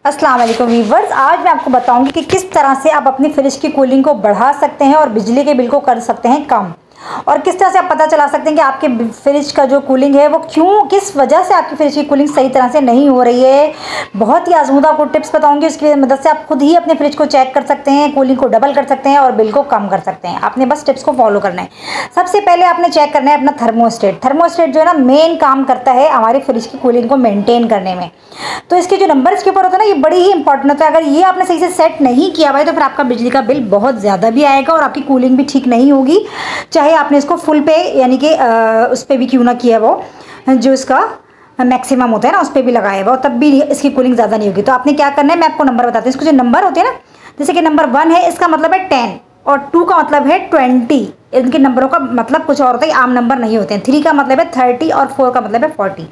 अस्सलाम वालेकुम व्यूअर्स, आज मैं आपको बताऊंगी कि किस तरह से आप अपनी फ्रिज की कूलिंग को बढ़ा सकते हैं और बिजली के बिल को कर सकते हैं कम। और किस तरह से आप पता चला सकते हैं कि आपके फ्रिज का जो कूलिंग है वो किस वजह से आपकी फ्रिज की कूलिंग सही तरह से नहीं हो रही है। बहुत ही आजमूदा आपको टिप्स बताऊंगी, उसकी मदद से आप खुद ही अपने फ्रिज को चेक कर सकते हैं, कूलिंग को डबल कर सकते हैं और बिल को कम कर सकते हैं। आपने बस टिप्स को फॉलो करना है। सबसे पहले आपने चेक करना है अपना थर्मोस्टेट। थर्मोस्टेट जो है ना मेन काम करता है हमारी फ्रिज की कूलिंग को मेनटेन करने में। तो इसके जो नंबर इसके ऊपर होता है ना, ये बड़ी ही इंपॉर्टेंट होता है। अगर ये आपने सही से सेट नहीं किया हुआ है तो फिर आपका बिजली का बिल बहुत ज़्यादा भी आएगा और आपकी कूलिंग भी ठीक नहीं होगी, चाहे आपने इसको फुल पे यानी कि उस पर भी क्यों ना किया वो जो इसका मैक्सिमम होता है ना उस पर भी लगाया हुआ, तब भी इसकी कूलिंग ज़्यादा नहीं होगी। तो आपने क्या करना है, मैं आपको नंबर बताती हूँ। इसके जो नंबर होते हैं ना, जैसे कि नंबर 1 है, इसका मतलब है 10 और 2 का मतलब है 20। इनके नंबरों का मतलब कुछ और होता है, आम नंबर नहीं होते हैं। 3 का मतलब है 30 और 4 का मतलब है 40।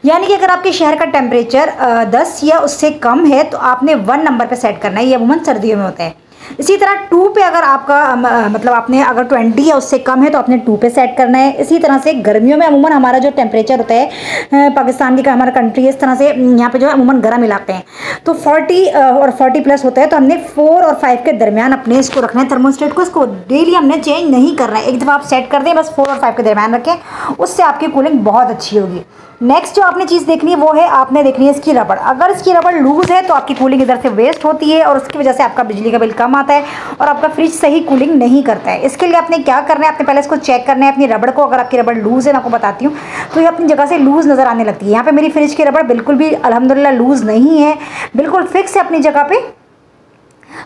यानी कि अगर आपके शहर का टेम्परेचर 10 या उससे कम है तो आपने 1 नंबर पे सेट करना है। ये अमूमन सर्दियों में होता है। इसी तरह 2 पे अगर आपका मतलब आपने अगर 20 या उससे कम है तो आपने 2 पे सेट करना है। इसी तरह से गर्मियों में अमूमन हमारा जो टेम्परेचर होता है, पाकिस्तान की हमारा कंट्री है, इस तरह से यहाँ पे जो है अमूमन गर्म इलाके हैं, तो 40 और 40 प्लस होता है। तो हमने 4 और 5 के दरमियान अपने इसको रखना है थर्मोस्टेट को। इसको डेली हमने चेंज नहीं करना है, एक दफ़ा आप सेट कर दें, बस 4 और 5 के दरमियान रखें, उससे आपकी कूलिंग बहुत अच्छी होगी। नेक्स्ट जो आपने चीज़ देखनी है वो है, आपने देखनी है इसकी रबड़। अगर इसकी रबड़ लूज़ है तो आपकी कूलिंग इधर से वेस्ट होती है और उसकी वजह से आपका बिजली का बिल कम आता है और आपका फ्रिज सही कूलिंग नहीं करता है। इसके लिए आपने क्या करना है, आपने पहले इसको चेक करना है अपनी रबड़ को। अगर आपकी रबड़ लूज़ है, मैं आपको बताती हूँ, तो ये अपनी जगह से लूज़ नज़र आने लगती है। यहाँ पे मेरी फ्रिज की रबड़ बिल्कुल भी अल्हम्दुलिल्लाह लूज़ नहीं है, बिल्कुल फिक्स है अपनी जगह पे,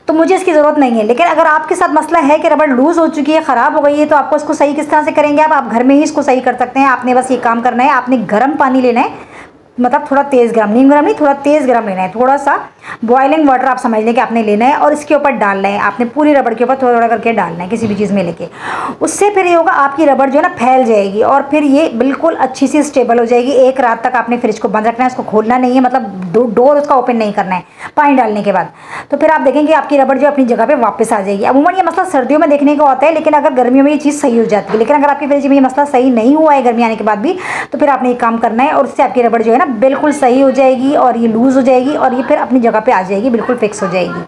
तो मुझे इसकी ज़रूरत नहीं है। लेकिन अगर आपके साथ मसला है कि रबड़ लूज़ हो चुकी है, ख़राब हो गई है, तो आपको इसको सही किस तरह से करेंगे आप घर में ही इसको सही कर सकते हैं। आपने बस ये काम करना है, आपने गर्म पानी लेना है, मतलब थोड़ा तेज़ गर्म, नीम गर्म नहीं, थोड़ा तेज़ गर्म लेना है, थोड़ा सा बॉइलिंग वाटर आप समझ लें कि आपने लेना है और इसके ऊपर डालना है। आपने पूरी रबड़ के ऊपर थोड़ा थोड़ा करके डालना है किसी भी चीज़ में लेके। उससे फिर ये होगा, आपकी रबड़ जो है ना फैल जाएगी और फिर ये बिल्कुल अच्छी सी स्टेबल हो जाएगी। एक रात तक आपने फ्रिज को बंद रखना है, इसको खोलना नहीं है, मतलब डोर उसका ओपन नहीं करना है पानी डालने के बाद। तो फिर आप देखेंगे आपकी रबड़ जो अपनी जगह पर वापस आ जाएगी। अमूमन ये मसला सर्दियों में देखने को आता है, लेकिन अगर गर्मियों में ये चीज़ सही हो जाती है। लेकिन अगर आपकी फ्रिज में ये मसला सही नहीं हुआ है गर्मी आने के बाद भी, तो फिर आपने एक काम करना है और उससे आपकी रबड़ जो है ना बिल्कुल सही हो जाएगी और ये लूज़ हो जाएगी और ये फिर अपनी जगह पे आ जाएगी, बिल्कुल फिक्स हो जाएगी।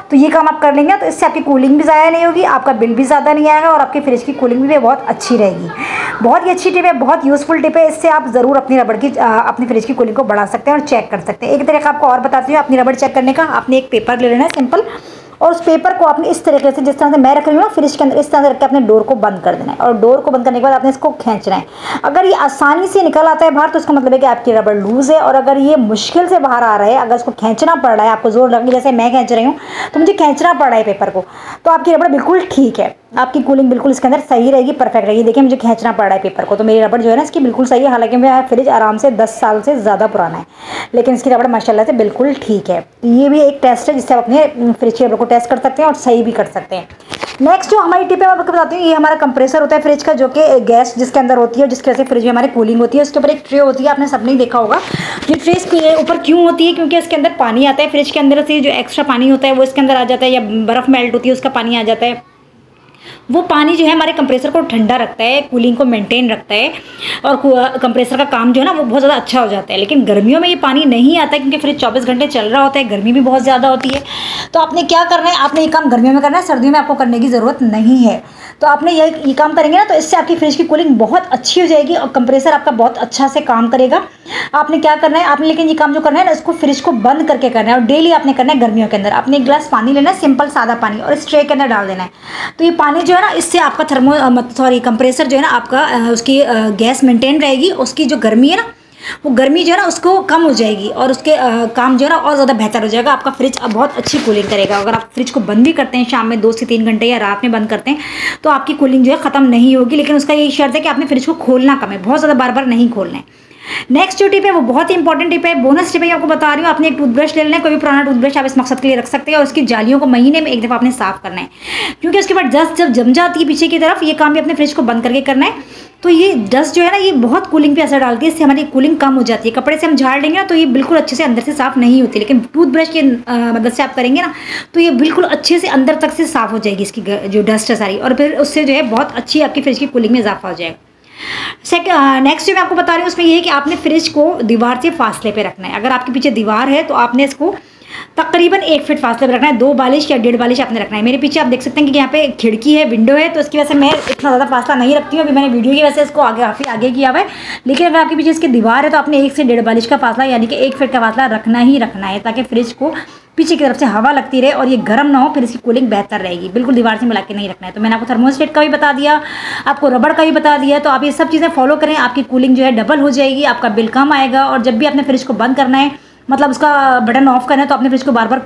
तो ये काम आप कर लेंगे तो इससे आपकी कूलिंग भी ज़्यादा नहीं होगी, आपका बिल भी ज़्यादा नहीं आएगा और आपकी फ्रिज की कूलिंग भी बहुत अच्छी रहेगी। बहुत ही अच्छी टिप है, बहुत यूज़फुल टिप है। इससे आप ज़रूर अपनी रबड़ की अपनी फ्रिज की कूलिंग को बढ़ा सकते हैं और चेक कर सकते हैं। एक तरीका आपको और बताती हूँ अपनी रबड़ चेक करने का। आपने एक पेपर ले लेना है सिंपल, और उस पेपर को आपने इस तरीके से, जिस तरह से मैं रख रही हूँ ना फ्रिज के अंदर, इस तरह से रख के अपने डोर को बंद कर देना है। और डोर को बंद करने के बाद आपने इसको खींचना है। अगर ये आसानी से निकल आता है बाहर तो इसका मतलब है कि आपकी रबड़ लूज़ है। और अगर ये मुश्किल से बाहर आ रहा है, अगर इसको खींचना पड़ रहा है, आपको जोर लगे, जैसे मैं खींच रही हूँ तो मुझे खींचना पड़ रहा है पेपर को, तो आपकी रबड़ बिल्कुल ठीक है, आपकी कूलिंग बिल्कुल इसके अंदर सही रहेगी, परफेक्ट रहेगी। देखिए मुझे खींचना पड़ रहा है पेपर को, तो मेरी रबड़ जो है ना इसकी बिल्कुल सही है। हालांकि मेरा फ्रिज आराम से 10 साल से ज़्यादा पुराना है, लेकिन इसकी रबड़ माशाल्लाह से बिल्कुल ठीक है। ये भी एक टेस्ट है जिससे आप अपने फ्रिज की रबड़ को टेस्ट कर सकते हैं और सही भी कर सकते हैं। नेक्स्ट जो हमारी टिप है मैं आपको बताती हूँ, ये हमारा कंप्रेसर होता है फ्रिज का, जो कि गैस जिसके अंदर होती है, जिसकी वजह से फ्रिज में हमारी कूलिंग होती है। उसके ऊपर एक ट्रे होती है, आपने सबने ही देखा होगा। ये ट्रे इसके ऊपर क्यों होती है, क्योंकि इसके अंदर पानी आता है, फ्रिज के अंदर से जो एक्स्ट्रा पानी होता है वो इसके अंदर आ जाता है, या बर्फ़ मेल्ट होती है उसका पानी आ जाता है। वो पानी जो है हमारे कंप्रेसर को ठंडा रखता है, कूलिंग को मेंटेन रखता है और कंप्रेसर का काम जो है ना वो बहुत ज़्यादा अच्छा हो जाता है। लेकिन गर्मियों में ये पानी नहीं आता है क्योंकि फ्रिज 24 घंटे चल रहा होता है, गर्मी भी बहुत ज़्यादा होती है। तो आपने क्या करना है, आपने ये काम गर्मियों में करना है, सर्दियों में आपको करने की ज़रूरत नहीं है। तो आपने ये काम करेंगे ना तो इससे आपकी फ्रिज की कूलिंग बहुत अच्छी हो जाएगी और कंप्रेसर आपका बहुत अच्छा से काम करेगा। आपने क्या करना है, आपने लेकिन ये काम जो करना है ना, इसको फ्रिज को बंद करके करना है और डेली आपने करना है। गर्मियों के अंदर आपने एक गिलास पानी लेना है, सिंपल सादा पानी, और इस ट्रे के अंदर डाल देना है। तो ये पानी जो है ना, इससे आपका कंप्रेसर जो है ना आपका उसकी गैस मेंटेन रहेगी, उसकी जो गर्मी है ना वो गर्मी जो है ना उसको कम हो जाएगी और उसके काम जो है ना और ज़्यादा बेहतर हो जाएगा। आपका फ्रिज अब बहुत अच्छी कूलिंग करेगा। अगर आप फ्रिज को बंद भी करते हैं शाम में 2 से 3 घंटे या रात में बंद करते हैं तो आपकी कूलिंग जो है ख़त्म नहीं होगी। लेकिन उसका यही शर्त है कि आपने फ्रिज को खोलना कम है, बहुत ज़्यादा बार बार नहीं खोलना है। नेक्स्ट जो टिप है वो बहुत ही इंपॉर्टेंट टिप है, बोनस टिप है, आपको बता रही हूँ। आपने एक टूथब्रश ले लेना है, कोई भी पुराना टूथब्रश आप इस मकसद के लिए रख सकते हैं और उसकी जालियों को महीने में एक दफ़ा आपने साफ़ करना है, क्योंकि उसके बाद डस्ट जब जम जाती है पीछे की तरफ, ये काम भी अपने फ्रिज को बंद करके करना है। तो ये डस्ट जो है ना ये बहुत कूलिंग पे असर डालती है, इससे हमारी कूलिंग कम हो जाती है। कपड़े से हम झाड़ लेंगे ना तो ये बिल्कुल अच्छे से अंदर से साफ़ नहीं होती, लेकिन टूथब्रश की मदद से आप करेंगे ना तो ये बिल्कुल अच्छे से अंदर तक से साफ़ हो जाएगी इसकी जो डस्ट है सारी, और फिर उससे जो है बहुत अच्छी आपकी फ्रिज की कूलिंग में इजाफा हो जाएगा। नेक्स्ट जो मैं आपको बता रही हूँ उसमें ये है कि आपने फ्रिज को दीवार से फासले पे रखना है। अगर आपके पीछे दीवार है तो आपने इसको तकरीबन 1 फीट फासले पर रखना है। 2 बालिश या 1.5 बालिश आपने रखना है। मेरे पीछे आप देख सकते हैं कि यहाँ पे खिड़की है, विंडो है, तो इसकी वजह से मैं इतना ज़्यादा फासला नहीं रखती हूँ। अभी मैंने वीडियो की वजह से इसको आगे काफ़ी आगे किया हुआ है, लेकिन अगर आपके पीछे इसकी दीवार है तो आपने 1 से 1.5 बालिश का फासला यानी कि 1 फीट का फासला रखना ही रखना है, ताकि फ्रिज को पीछे की तरफ से हवा लगती रहे और ये गर्म ना हो, फिर इसकी कूलिंग बेहतर रहेगी। बिल्कुल दीवार से मिला के नहीं रखना है। तो मैंने आपको थर्मोस्टेट का भी बता दिया, आपको रबड़ का भी बता दिया। तो आप ये सब चीज़ें फॉलो करें, आपकी कूलिंग जो है डबल हो जाएगी, आपका बिल कम आएगा। और जब भी आपने फ्रिज को बंद करना है, मतलब उसका बटन ऑफ करना है, तो आपने फ्रिज को बार बार